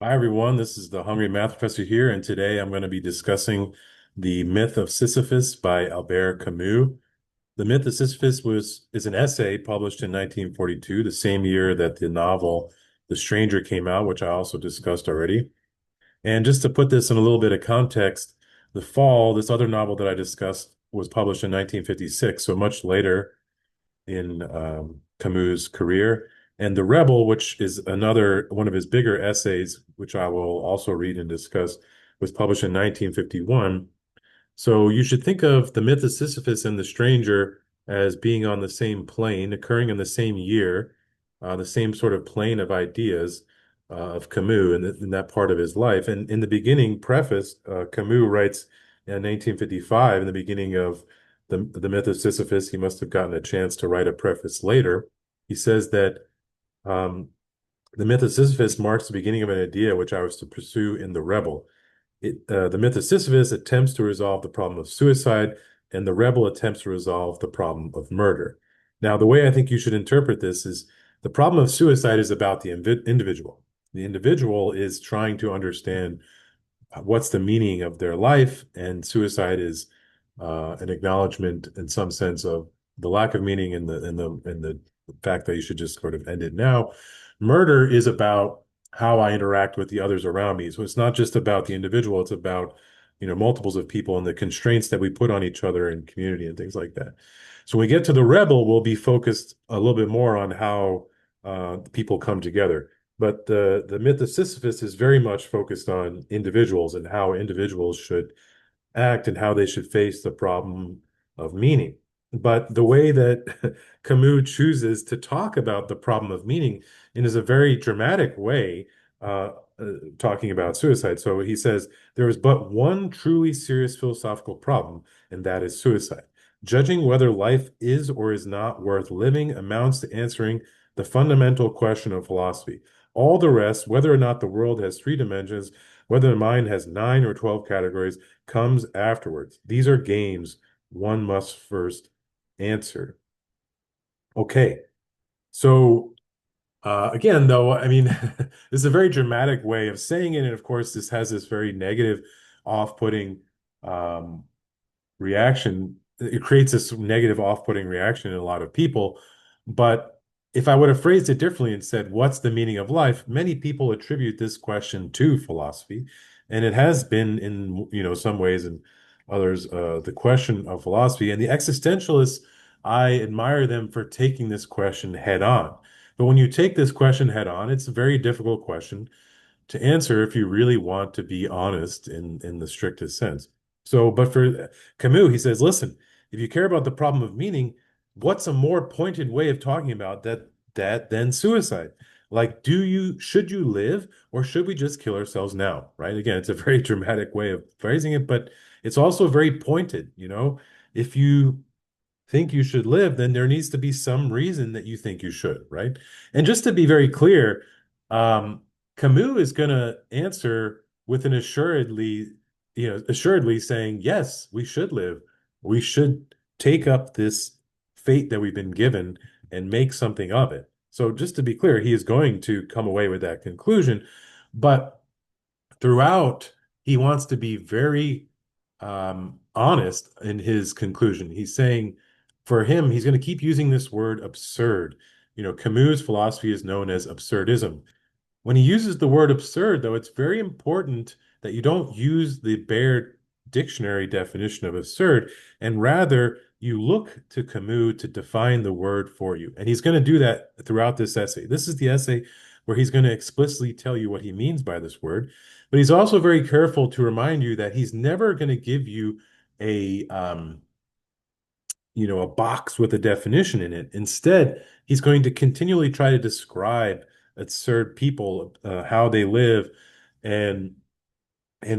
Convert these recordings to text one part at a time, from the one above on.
Hi, everyone. This is the Hungry Math Professor here, and today I'm going to be discussing The Myth of Sisyphus by Albert Camus. The Myth of Sisyphus is an essay published in 1942, the same year that the novel The Stranger came out, which I also discussed already. And just to put this in a little bit of context, The Fall, this other novel that I discussed, was published in 1956, so much later in Camus' career. And The Rebel, which is another one of his bigger essays, which I will also read and discuss, was published in 1951. So you should think of The Myth of Sisyphus and The Stranger as being on the same plane, occurring in the same year, the same sort of plane of ideas of Camus in that part of his life. And in the beginning preface, Camus writes in 1955, in the beginning of the Myth of Sisyphus, he must have gotten a chance to write a preface later. He says that um, the Myth of Sisyphus marks the beginning of an idea which I was to pursue in The Rebel. The Myth of Sisyphus attempts to resolve the problem of suicide, and The Rebel attempts to resolve the problem of murder. Now, the way I think you should interpret this is the problem of suicide is about the individual. The individual is trying to understand what's the meaning of their life, and suicide is an acknowledgement in some sense of the lack of meaning and the fact that you should just sort of end it now. Murder is about how I interact with the others around me. So it's not just about the individual, it's about, multiples of people and the constraints that we put on each other in community and things like that. So when we get to the rebel, we'll be focused a little bit more on how people come together. But the myth of Sisyphus is very much focused on individuals and how individuals should act and how they should face the problem of meaning. But the way that Camus chooses to talk about the problem of meaning in is a very dramatic way, talking about suicide. So he says, there is but one truly serious philosophical problem, and that is suicide. Judging whether life is or is not worth living amounts to answering the fundamental question of philosophy. All the rest, whether or not the world has three dimensions, whether the mind has 9 or 12 categories, comes afterwards. These are games one must first answer. Okay, so again, though, I mean, this is a very dramatic way of saying it, and of course, this has this very negative, off-putting um, reaction. It creates this negative, off-putting reaction in a lot of people. But if I would have phrased it differently and said, "What's the meaning of life?" Many people attribute this question to philosophy, and it has been in, some ways and others, the question of philosophy. And the existentialists, I admire them for taking this question head on. But when you take this question head on, it's a very difficult question to answer if you really want to be honest in the strictest sense. So, but for Camus, he says, listen, if you care about the problem of meaning, what's a more pointed way of talking about that than suicide? Like, should you live or should we just kill ourselves now? Right? Again, it's a very dramatic way of phrasing it, but it's also very pointed, If you think you should live, then there needs to be some reason that you think you should, right? And just to be very clear, Camus is going to answer with an assuredly saying, yes, we should live. We should take up this fate that we've been given and make something of it. So just to be clear, he is going to come away with that conclusion, but throughout, he wants to be very honest in his conclusion. He's saying for him, he's going to keep using this word absurd. Camus' philosophy is known as absurdism. When he uses the word absurd, though, it's very important that you don't use the bare dictionary definition of absurd, and rather you look to Camus to define the word for you. And he's going to do that throughout this essay. This is the essay where he's going to explicitly tell you what he means by this word. But he's also very careful to remind you that he's never going to give you a a box with a definition in it. Instead, he's going to continually try to describe absurd people, how they live, and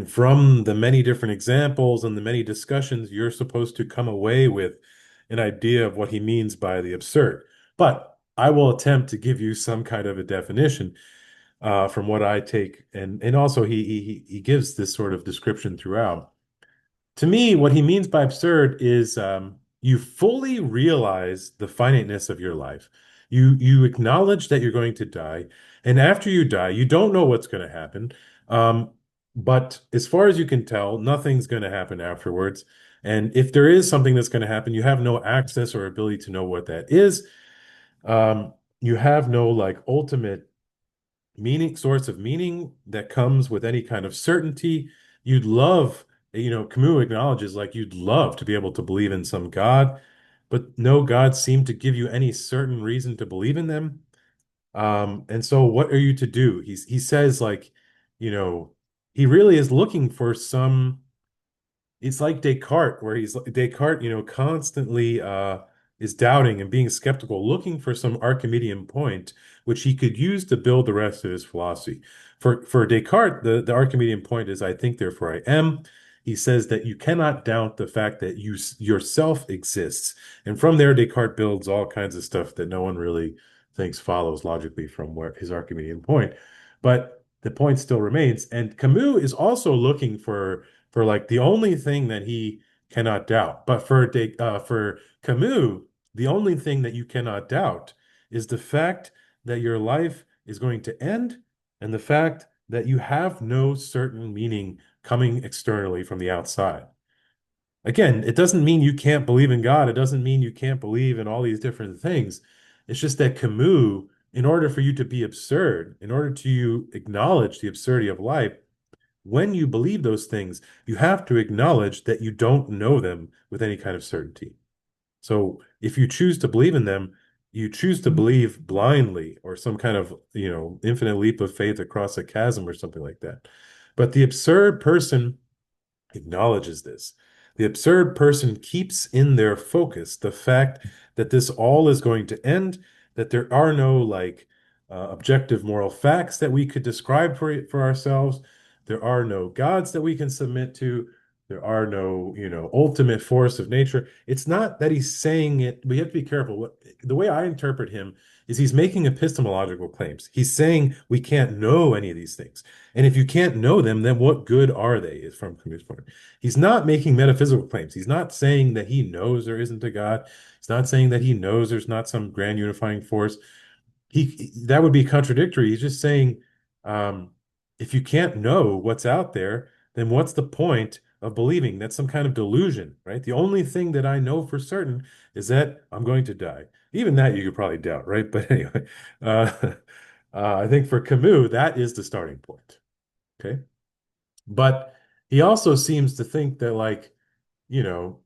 from the many different examples and the many discussions, you're supposed to come away with an idea of what he means by the absurd. But I will attempt to give you some kind of a definition from what I take, and also he gives this sort of description throughout. To me, what he means by absurd is you fully realize the finiteness of your life. You acknowledge that you're going to die. And after you die, you don't know what's going to happen. Um, but as far as you can tell, nothing's going to happen afterwards. And if there is something that's going to happen, you have no access or ability to know what that is. You have no like ultimate meaning, source of meaning that comes with any kind of certainty. You'd love, Camus acknowledges like you'd love to be able to believe in some God, but no God seemed to give you any certain reason to believe in them. And so what are you to do? He says like, you know, he really is looking for some it's like Descartes, where Descartes, constantly is doubting and being skeptical, looking for some Archimedean point which he could use to build the rest of his philosophy. For Descartes, the Archimedean point is I think, therefore I am. He says that you cannot doubt the fact that you yourself exists. And from there, Descartes builds all kinds of stuff that no one really thinks follows logically from where his Archimedean point. But the point still remains. And Camus is also looking for like the only thing that he cannot doubt. But for Camus, the only thing that you cannot doubt is the fact that your life is going to end and the fact that you have no certain meaning coming externally from the outside. Again, it doesn't mean you can't believe in God. It doesn't mean you can't believe in all these different things. It's just that Camus, in order for you to be absurd, in order to acknowledge the absurdity of life, when you believe those things, you have to acknowledge that you don't know them with any kind of certainty. So if you choose to believe in them, you choose to believe blindly or some kind of, infinite leap of faith across a chasm or something like that. But the absurd person acknowledges this. The absurd person keeps in their focus the fact that this all is going to end, that there are no like objective moral facts that we could describe for ourselves. There are no gods that we can submit to. There are no, ultimate force of nature. It's not that he's saying it. We have to be careful. The way I interpret him is he's making epistemological claims. He's saying we can't know any of these things. And if you can't know them, then what good are they, is from Camus' point. He's not making metaphysical claims. He's not saying that he knows there isn't a God. He's not saying that he knows there's not some grand unifying force. That would be contradictory. He's just saying, um, if you can't know what's out there, then what's the point of believing? That's some kind of delusion, right? The only thing that I know for certain is that I'm going to die. Even that you could probably doubt, right? But anyway, uh, I think for Camus, that is the starting point. Okay. But he also seems to think that, like, you know,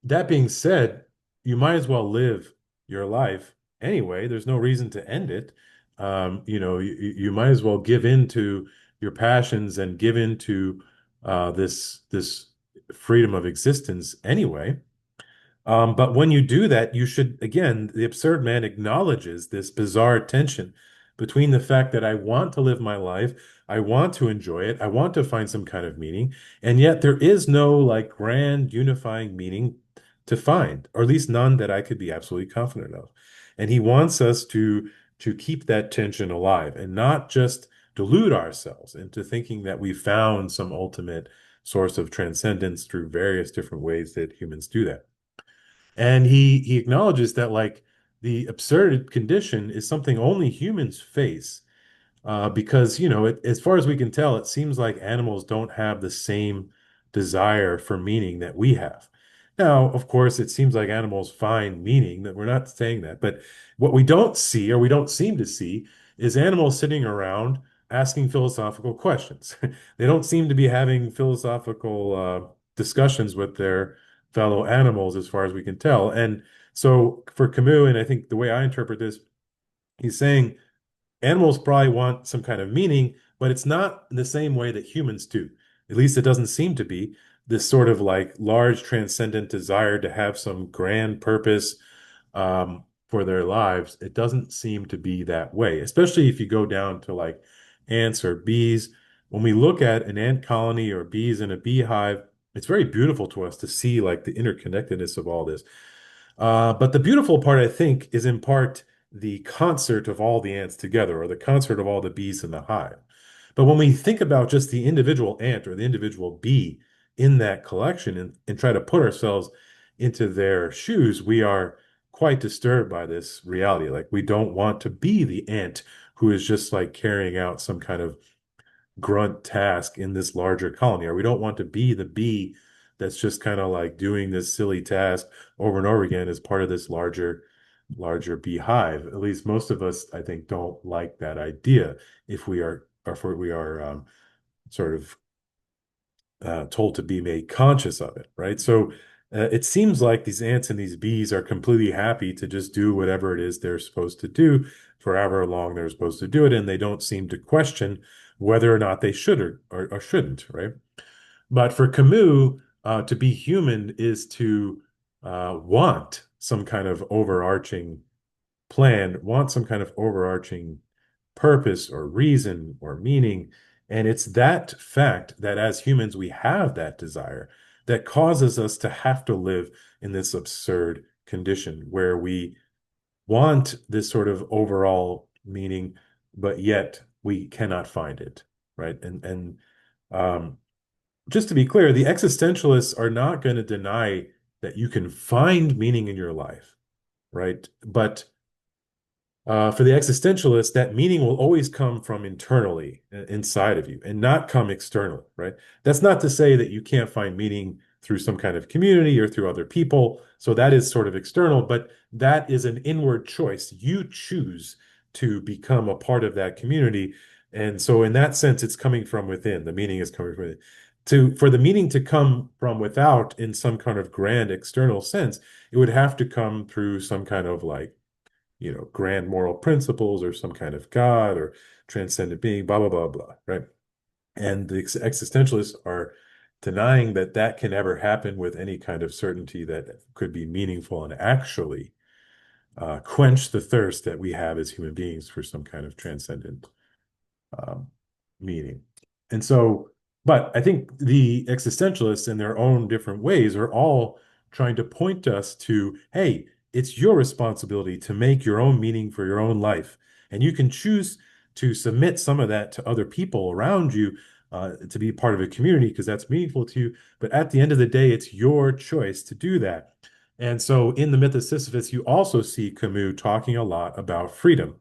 that being said, you might as well live your life anyway. There's no reason to end it. You might as well give in to your passions and give in to this freedom of existence anyway. But when you do that, you should, again, the absurd man acknowledges this bizarre tension between the fact that I want to live my life, I want to enjoy it, I want to find some kind of meaning, and yet there is no like grand unifying meaning to find, or at least none that I could be absolutely confident of. And he wants us to keep that tension alive and not just delude ourselves into thinking that we found some ultimate source of transcendence through various different ways that humans do that. And he acknowledges that like the absurd condition is something only humans face because as far as we can tell, it seems like animals don't have the same desire for meaning that we have. Now, of course, it seems like animals find meaning, that we're not saying that, but what we don't see or we don't seem to see is animals sitting around asking philosophical questions. They don't seem to be having philosophical discussions with their fellow animals as far as we can tell. And so for Camus, and I think the way I interpret this, he's saying animals probably want some kind of meaning, but it's not in the same way that humans do. At least it doesn't seem to be this sort of like large transcendent desire to have some grand purpose for their lives. It doesn't seem to be that way, especially if you go down to like ants or bees. When we look at an ant colony or bees in a beehive, it's very beautiful to us to see like the interconnectedness of all this. But the beautiful part, I think, is in part the concert of all the ants together, or the concert of all the bees in the hive. But when we think about just the individual ant or the individual bee in that collection and try to put ourselves into their shoes, we are quite disturbed by this reality. Like we don't want to be the ant who is just like carrying out some kind of grunt task in this larger colony, or we don't want to be the bee that's just kind of like doing this silly task over and over again as part of this larger beehive. At least most of us, I think, don't like that idea if we are, or if we are sort of told to be made conscious of it, right? So it seems like these ants and these bees are completely happy to just do whatever it is they're supposed to do for however long they're supposed to do it, and they don't seem to question whether or not they should or shouldn't, right? But for Camus, to be human is to want some kind of overarching plan, want some kind of overarching purpose or reason or meaning. And it's that fact that as humans, we have that desire that causes us to have to live in this absurd condition where we want this sort of overall meaning, but yet we cannot find it, right? And um, just to be clear, the existentialists are not going to deny that you can find meaning in your life, right? But for the existentialist, that meaning will always come from internally, inside of you, and not come externally, right? That's not to say that you can't find meaning through some kind of community or through other people. So that is sort of external, but that is an inward choice. You choose to become a part of that community. And so in that sense, it's coming from within. The meaning is coming from within. For the meaning to come from without in some kind of grand external sense, it would have to come through some kind of like grand moral principles or some kind of God or transcendent being, blah, blah, blah, blah, right? And the existentialists are denying that that can ever happen with any kind of certainty that could be meaningful and actually quench the thirst that we have as human beings for some kind of transcendent um, meaning. And so, but I think the existentialists in their own different ways are all trying to point us to, hey, it's your responsibility to make your own meaning for your own life. And you can choose to submit some of that to other people around you to be part of a community because that's meaningful to you. But at the end of the day, it's your choice to do that. And so in the Myth of Sisyphus, you also see Camus talking a lot about freedom.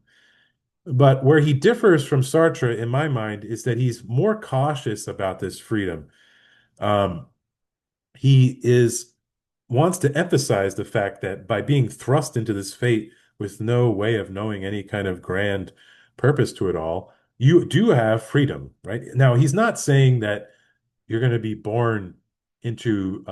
But where he differs from Sartre, in my mind, is that he's more cautious about this freedom. Um, he is wants to emphasize the fact that by being thrust into this fate with no way of knowing any kind of grand purpose to it all, you do have freedom, right? Now, he's not saying that you're going to be born into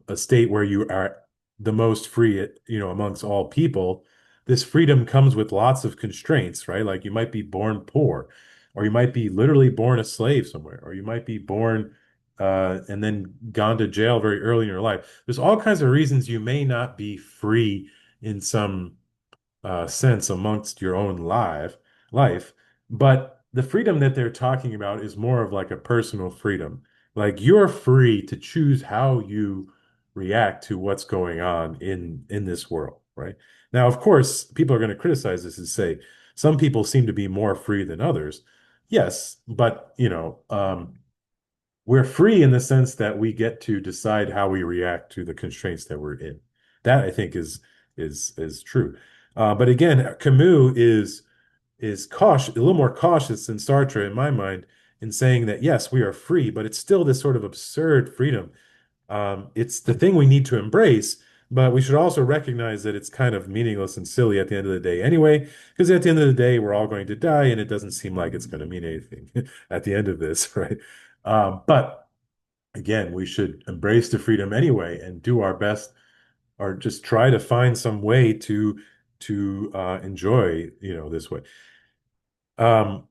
a state where you are the most free, amongst all people. This freedom comes with lots of constraints, right? Like you might be born poor, or you might be literally born a slave somewhere, or you might be born and then gone to jail very early in your life. There's all kinds of reasons you may not be free in some sense amongst your own life. But the freedom that they're talking about is more of like a personal freedom. Like you're free to choose how you react to what's going on in this world, right? Now, of course, people are going to criticize this and say some people seem to be more free than others. Yes, but we're free in the sense that we get to decide how we react to the constraints that we're in. That I think is true. But again, Camus is cautious, a little more cautious than Sartre in my mind, in saying that yes, we are free, but it's still this sort of absurd freedom. It's the thing we need to embrace, but we should also recognize that it's kind of meaningless and silly at the end of the day anyway, because at the end of the day, we're all going to die, and it doesn't seem like it's going to mean anything at the end of this, right? But again, we should embrace the freedom anyway and do our best, or just try to find some way to enjoy, this way. Um,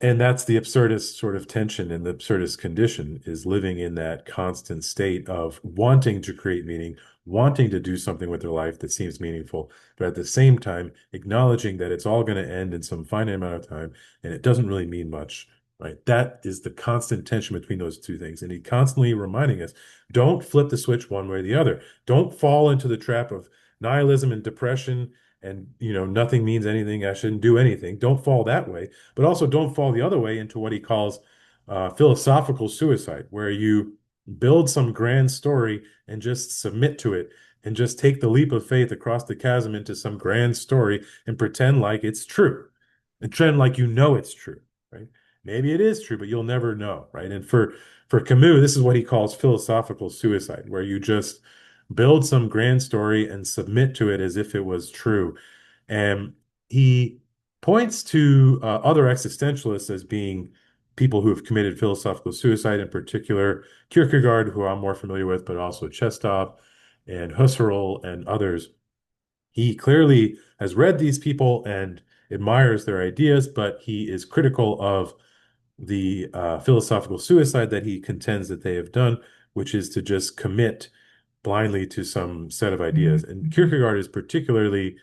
and that's the absurdist sort of tension and the absurdist condition is living in that constant state of wanting to create meaning, wanting to do something with their life that seems meaningful, but at the same time acknowledging that it's all going to end in some finite amount of time and it doesn't really mean much, right? That is the constant tension between those two things. And he's constantly reminding us, don't flip the switch one way or the other. Don't fall into the trap of nihilism and depression and nothing means anything. I shouldn't do anything. Don't fall that way, but also don't fall the other way into what he calls philosophical suicide, where you build some grand story and just submit to it and just take the leap of faith across the chasm into some grand story and pretend like it's true. and trend like you know it's true, right? Maybe it is true, but you'll never know, right? And for Camus, this is what he calls philosophical suicide, where you just build some grand story and submit to it as if it was true. And he points to other existentialists as being people who have committed philosophical suicide, in particular Kierkegaard, who I'm more familiar with, but also Chestov and Husserl and others. He clearly has read these people and admires their ideas, but he is critical of the philosophical suicide that he contends that they have done, which is to just commit blindly to some set of ideas. And Kierkegaard is particularly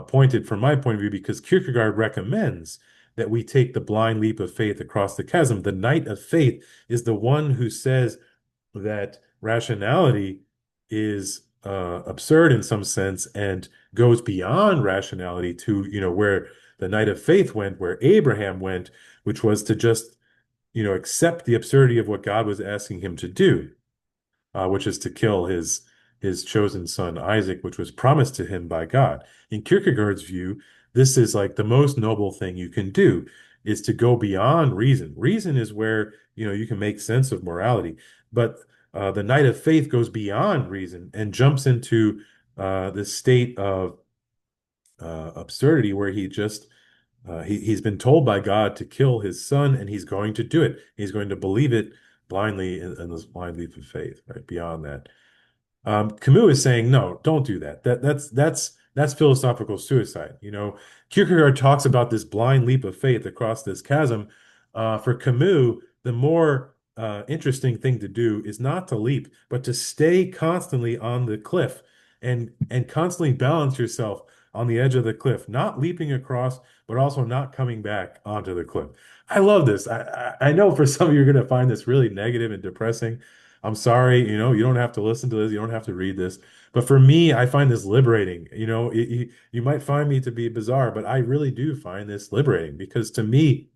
pointed from my point of view because Kierkegaard recommends that we take the blind leap of faith across the chasm. The knight of faith is the one who says that rationality is absurd in some sense and goes beyond rationality to, where the knight of faith went, where Abraham went, which was to just, accept the absurdity of what God was asking him to do, which is to kill his chosen son Isaac, which was promised to him by God. In Kierkegaard's view, this is like the most noble thing you can do, is to go beyond reason. Reason is where, you can make sense of morality, but the knight of faith goes beyond reason and jumps into this state of absurdity where he's been told by God to kill his son, and he's going to do it. He's going to believe it blindly in this blind leap of faith, right? Beyond that. Camus is saying, no, don't do that. That's philosophical suicide. Kierkegaard talks about this blind leap of faith across this chasm. For Camus, the more interesting thing to do is not to leap, but to stay constantly on the cliff and constantly balance yourself on the edge of the cliff, not leaping across, but also not coming back onto the cliff. I love this. I know for some of you are going to find this really negative and depressing. I'm sorry, you don't have to listen to this, you don't have to read this. But for me, I find this liberating. You might find me to be bizarre, but I really do find this liberating because to me,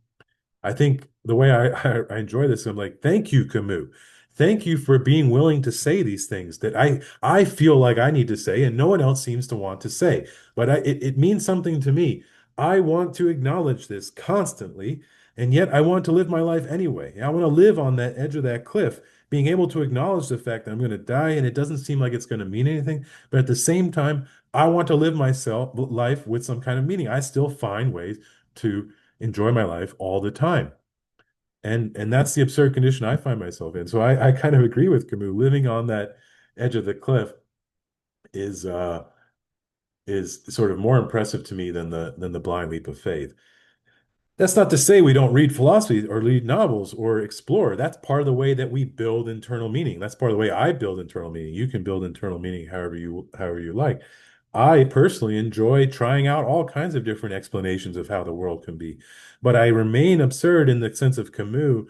I think the way I enjoy this, I'm like, thank you, Camus. Thank you for being willing to say these things that I feel like I need to say and no one else seems to want to say. But it means something to me. I want to acknowledge this constantly, and yet I want to live my life anyway. I want to live on that edge of that cliff, being able to acknowledge the fact that I'm going to die and it doesn't seem like it's going to mean anything. But at the same time, I want to live myself life with some kind of meaning. I still find ways to enjoy my life all the time. And that's the absurd condition I find myself in. So I kind of agree with Camus. Living on that edge of the cliff is is sort of more impressive to me than the blind leap of faith. That's not to say we don't read philosophy or read novels or explore. That's part of the way that we build internal meaning. That's part of the way I build internal meaning. You can build internal meaning however you like. I personally enjoy trying out all kinds of different explanations of how the world can be. But I remain absurd in the sense of Camus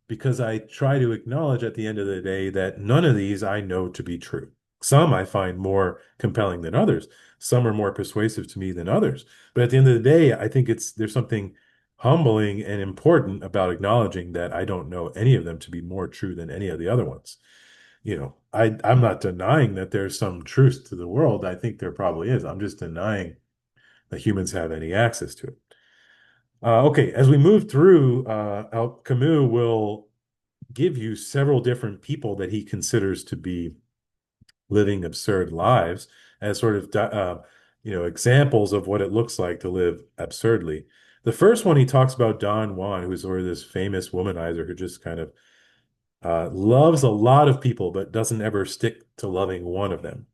because I try to acknowledge at the end of the day that none of these I know to be true. Some I find more compelling than others. Some are more persuasive to me than others. But at the end of the day, I think there's something humbling and important about acknowledging that I don't know any of them to be more true than any of the other ones. I'm not denying that there's some truth to the world. I think there probably is. I'm just denying that humans have any access to it. Okay, as we move through, Camus will give you several different people that he considers to be living absurd lives as sort of examples of what it looks like to live absurdly. The first one he talks about Don Juan, who's sort of this famous womanizer who just kind of loves a lot of people but doesn't ever stick to loving one of them.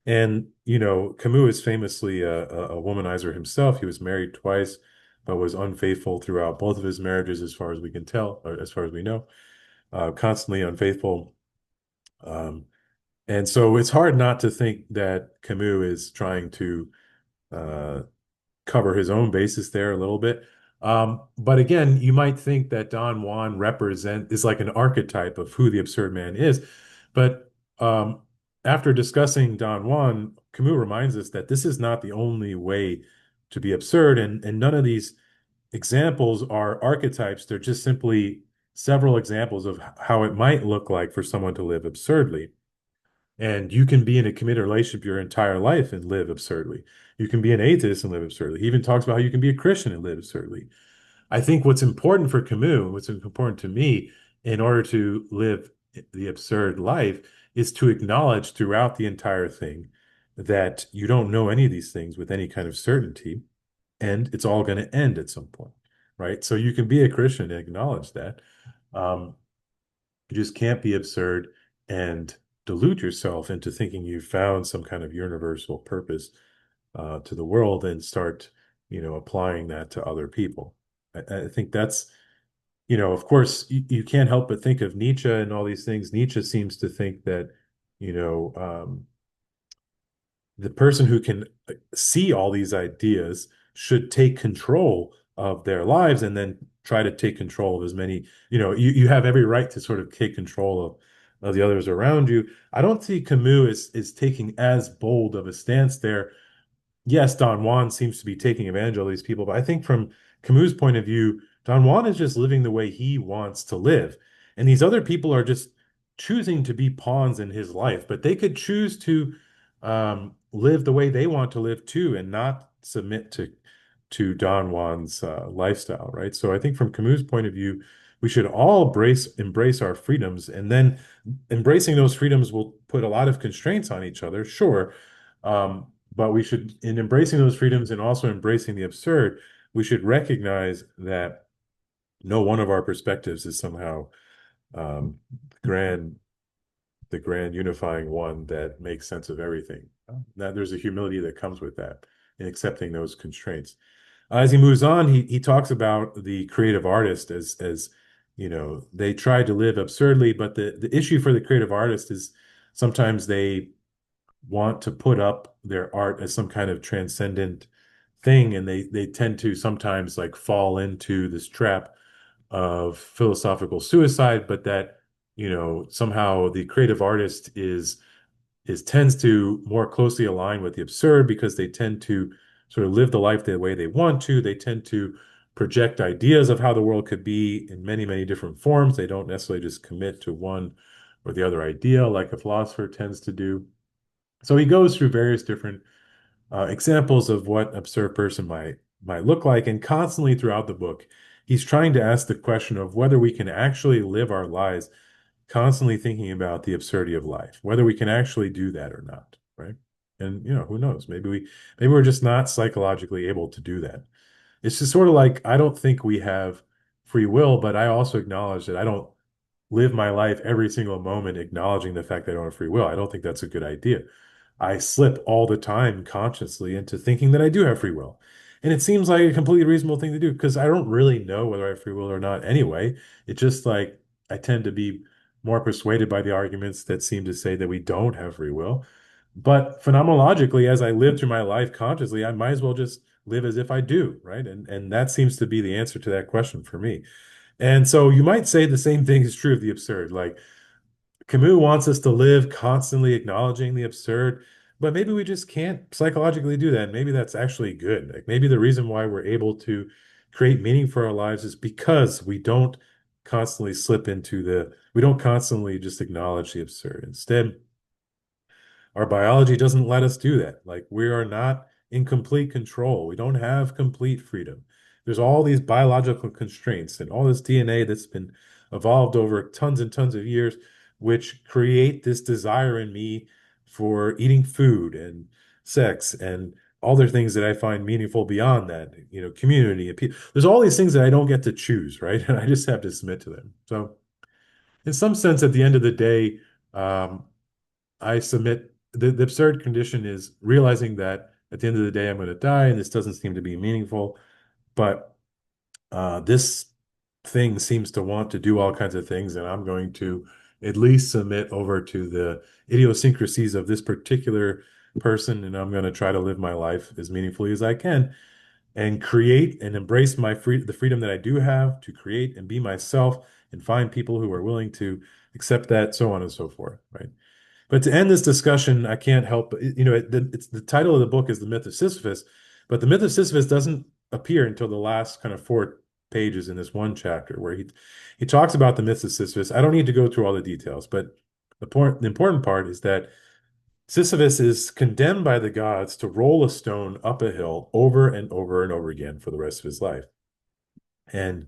And Camus is famously a womanizer himself. He was married twice, but was unfaithful throughout both of his marriages, as far as we can tell, or as far as we know, constantly unfaithful. And so it's hard not to think that Camus is trying to uh, cover his own basis there a little bit. But again, you might think that Don Juan is like an archetype of who the absurd man is. But after discussing Don Juan, Camus reminds us that this is not the only way to be absurd, and none of these examples are archetypes. They're just simply several examples of how it might look like for someone to live absurdly. And you can be in a committed relationship your entire life and live absurdly. You can be an atheist and live absurdly. He even talks about how you can be a Christian and live absurdly. I think what's important for Camus, what's important to me in order to live the absurd life is to acknowledge throughout the entire thing that you don't know any of these things with any kind of certainty, and it's all going to end at some point, right? So you can be a Christian and acknowledge that. Um, you just can't be absurd and delude yourself into thinking you've found some kind of universal purpose to the world and start, applying that to other people. I think that's, of course, you can't help but think of Nietzsche and all these things. Nietzsche seems to think that, you know, um, the person who can see all these ideas should take control of their lives and then try to take control of as many, you have every right to sort of take control of the others around you. I don't see Camus is taking as bold of a stance there. Yes, Don Juan seems to be taking advantage of all these people, but I think from Camus' point of view, Don Juan is just living the way he wants to live. And these other people are just choosing to be pawns in his life, but they could choose to live the way they want to live too and not submit to Don Juan's lifestyle, right? So I think from Camus' point of view, we should all embrace our freedoms, and then embracing those freedoms will put a lot of constraints on each other, sure. But we should, in embracing those freedoms and also embracing the absurd, we should recognize that no one of our perspectives is somehow um, grand, the grand unifying one that makes sense of everything. Now, there's a humility that comes with that in accepting those constraints. As he moves on, he talks about the creative artist as they try to live absurdly, but the issue for the creative artist is sometimes they want to put up their art as some kind of transcendent thing, and they tend to sometimes like fall into this trap of philosophical suicide, but that somehow the creative artist is tends to more closely align with the absurd because they tend to sort of live the life the way they want to. They tend to project ideas of how the world could be in many, many different forms. They don't necessarily just commit to one or the other idea like a philosopher tends to do. So he goes through various different examples of what an absurd person might look like, and constantly throughout the book, he's trying to ask the question of whether we can actually live our lives constantly thinking about the absurdity of life, whether we can actually do that or not, right? And who knows? Maybe we're just not psychologically able to do that. It's just sort of like I don't think we have free will, but I also acknowledge that I don't live my life every single moment acknowledging the fact that I don't have free will. I don't think that's a good idea. I slip all the time consciously into thinking that I do have free will. And it seems like a completely reasonable thing to do because I don't really know whether I have free will or not anyway. It's just like I tend to be more persuaded by the arguments that seem to say that we don't have free will. But phenomenologically, as I live through my life consciously, I might as well just live as if I do, right? And that seems to be the answer to that question for me. And so you might say the same thing is true of the absurd. Like Camus wants us to live constantly acknowledging the absurd, but maybe we just can't psychologically do that. Maybe that's actually good. Like maybe the reason why we're able to create meaning for our lives is because we don't we don't constantly just acknowledge the absurd. Instead, our biology doesn't let us do that. Like we are not in complete control. We don't have complete freedom. There's all these biological constraints and all this DNA that's been evolved over tons and tons of years, which create this desire in me for eating food and sex and other things that I find meaningful beyond that, community and people. There's all these things that I don't get to choose, right? And I just have to submit to them. So, in some sense, at the end of the day, um, I submit the absurd condition is realizing that at the end of the day, I'm going to die and this doesn't seem to be meaningful. But this thing seems to want to do all kinds of things, and I'm going to at least submit over to the idiosyncrasies of this particular person, and I'm going to try to live my life as meaningfully as I can and create and embrace the freedom that I do have to create and be myself and find people who are willing to accept that, so on and so forth, right? But to end this discussion, I can't help but, it's the title of the book is The Myth of Sisyphus, but the Myth of Sisyphus doesn't appear until the last kind of 4 pages in this one chapter where he talks about the myth of Sisyphus. I don't need to go through all the details, but the important part is that Sisyphus is condemned by the gods to roll a stone up a hill over and over and over again for the rest of his life. And,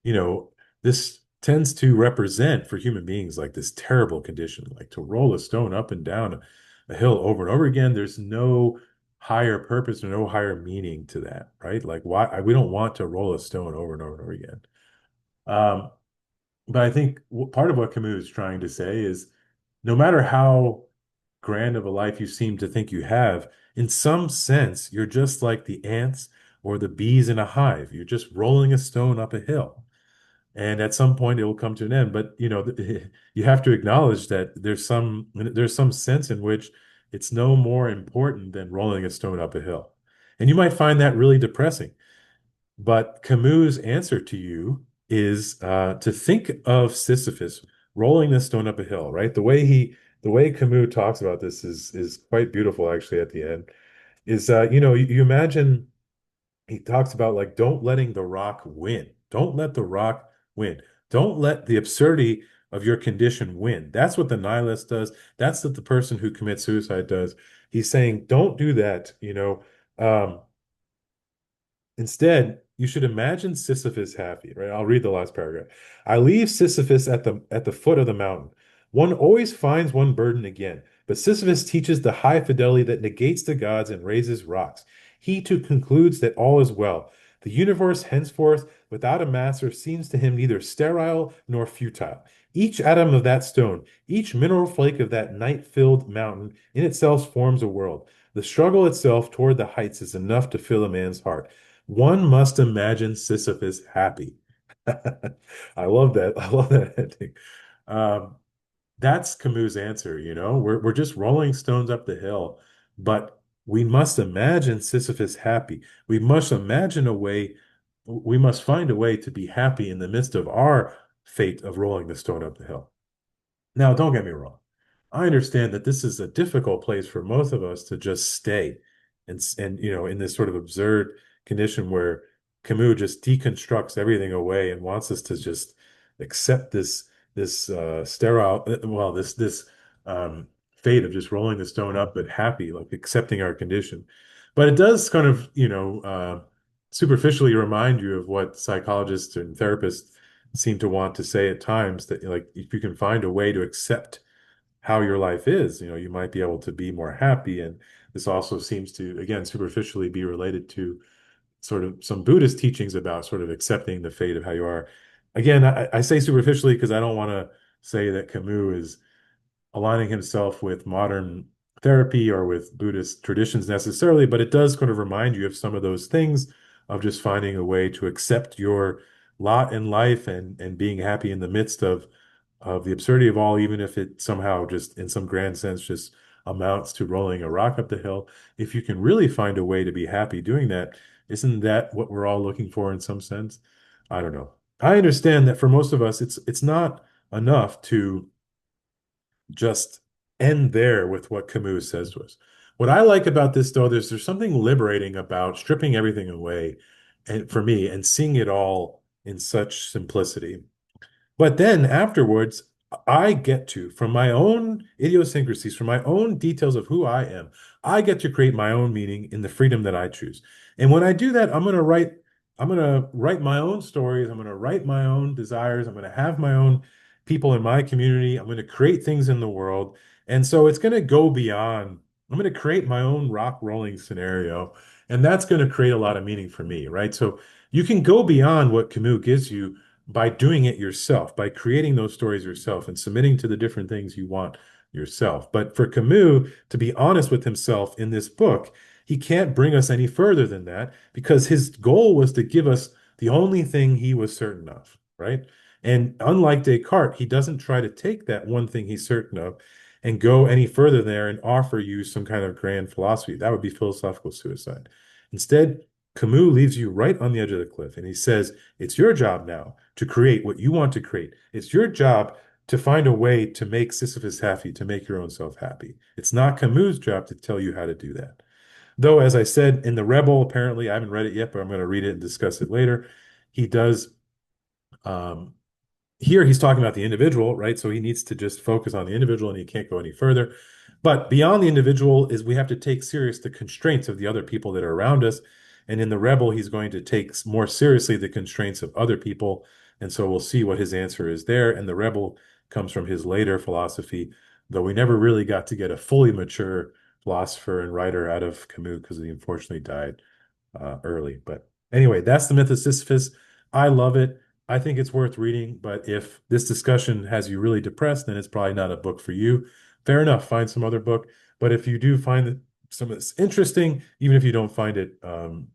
you know, this tends to represent for human beings like this terrible condition, like to roll a stone up and down a hill over and over again. There's no higher purpose or no higher meaning to that, right? Like why we don't want to roll a stone over and over and over again. Um, but I think part of what Camus is trying to say is no matter how grand of a life you seem to think you have, in some sense, you're just like the ants or the bees in a hive. You're just rolling a stone up a hill. And at some point it will come to an end. But you have to acknowledge that there's some sense in which it's no more important than rolling a stone up a hill. And you might find that really depressing. But Camus' answer to you is to think of Sisyphus rolling the stone up a hill, right? The way Camus talks about this is quite beautiful, actually, at the end. Is you imagine he talks about like don't letting the rock win. Don't let the rock win. Don't let the absurdity of your condition win. That's what the nihilist does. That's what the person who commits suicide does. He's saying, don't do that. Instead, you should imagine Sisyphus happy, right? I'll read the last paragraph. I leave Sisyphus at the foot of the mountain. One always finds one burden again, but Sisyphus teaches the high fidelity that negates the gods and raises rocks. He too concludes that all is well. The universe henceforth, without a master, seems to him neither sterile nor futile. Each atom of that stone, each mineral flake of that night-filled mountain, in itself forms a world. The struggle itself toward the heights is enough to fill a man's heart. One must imagine Sisyphus happy. I love that. I love that ending. Um, that's Camus' answer, We're just rolling stones up the hill, but we must imagine Sisyphus happy. We must find a way to be happy in the midst of our fate of rolling the stone up the hill. Now, don't get me wrong. I understand that this is a difficult place for most of us to just stay and in this sort of absurd condition where Camus just deconstructs everything away and wants us to just accept this sterile well this fate of just rolling the stone up but happy, like accepting our condition. But it does kind of, superficially remind you of what psychologists and therapists seem to want to say at times that like if you can find a way to accept how your life is, you might be able to be more happy. And this also seems to, again, superficially be related to sort of some Buddhist teachings about sort of accepting the fate of how you are. Again, I say superficially because I don't want to say that Camus is aligning himself with modern therapy or with Buddhist traditions necessarily, but it does kind of remind you of some of those things of just finding a way to accept your lot in life and being happy in the midst of the absurdity of all, even if it somehow just in some grand sense just amounts to rolling a rock up the hill. If you can really find a way to be happy doing that, isn't that what we're all looking for in some sense? I don't know. I understand that for most of us, it's not enough to just end there with what Camus says to us. What I like about this, though, there's something liberating about stripping everything away, and for me, and seeing it all in such simplicity. But then afterwards, I get to, from my own idiosyncrasies, from my own details of who I am, I get to create my own meaning in the freedom that I choose. And when I do that, I'm going to write my own stories. I'm going to write my own desires. I'm going to have my own people in my community. I'm going to create things in the world. And so it's going to go beyond, I'm going to create my own rock rolling scenario. And that's going to create a lot of meaning for me, right? So you can go beyond what Camus gives you by doing it yourself, by creating those stories yourself and submitting to the different things you want yourself. But for Camus to be honest with himself in this book, he can't bring us any further than that because his goal was to give us the only thing he was certain of, right? And unlike Descartes, he doesn't try to take that one thing he's certain of and go any further there and offer you some kind of grand philosophy. That would be philosophical suicide. Instead, Camus leaves you right on the edge of the cliff and he says, it's your job now to create what you want to create. It's your job to find a way to make Sisyphus happy, to make your own self happy. It's not Camus' job to tell you how to do that. Though, as I said, in The Rebel, apparently, I haven't read it yet, but I'm going to read it and discuss it later. He does, um, here he's talking about the individual, right? So he needs to just focus on the individual and he can't go any further. But beyond the individual is we have to take serious the constraints of the other people that are around us. And in The Rebel, he's going to take more seriously the constraints of other people. And so we'll see what his answer is there. And The Rebel comes from his later philosophy, though we never really got to get a fully mature philosopher and writer out of Camus because he unfortunately died early. But anyway, that's The Myth of Sisyphus. I love it. I think it's worth reading, but if this discussion has you really depressed, then it's probably not a book for you. Fair enough, find some other book. But if you do find that some of this interesting, even if you don't find it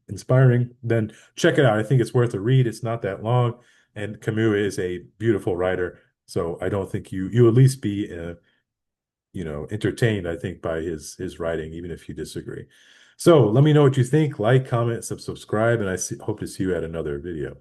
inspiring, then check it out. I think it's worth a read. It's not that long, and Camus is a beautiful writer. So I don't think you at least be entertained, I think, by his writing, even if you disagree. So let me know what you think. Like, comment, subscribe, and hope to see you at another video.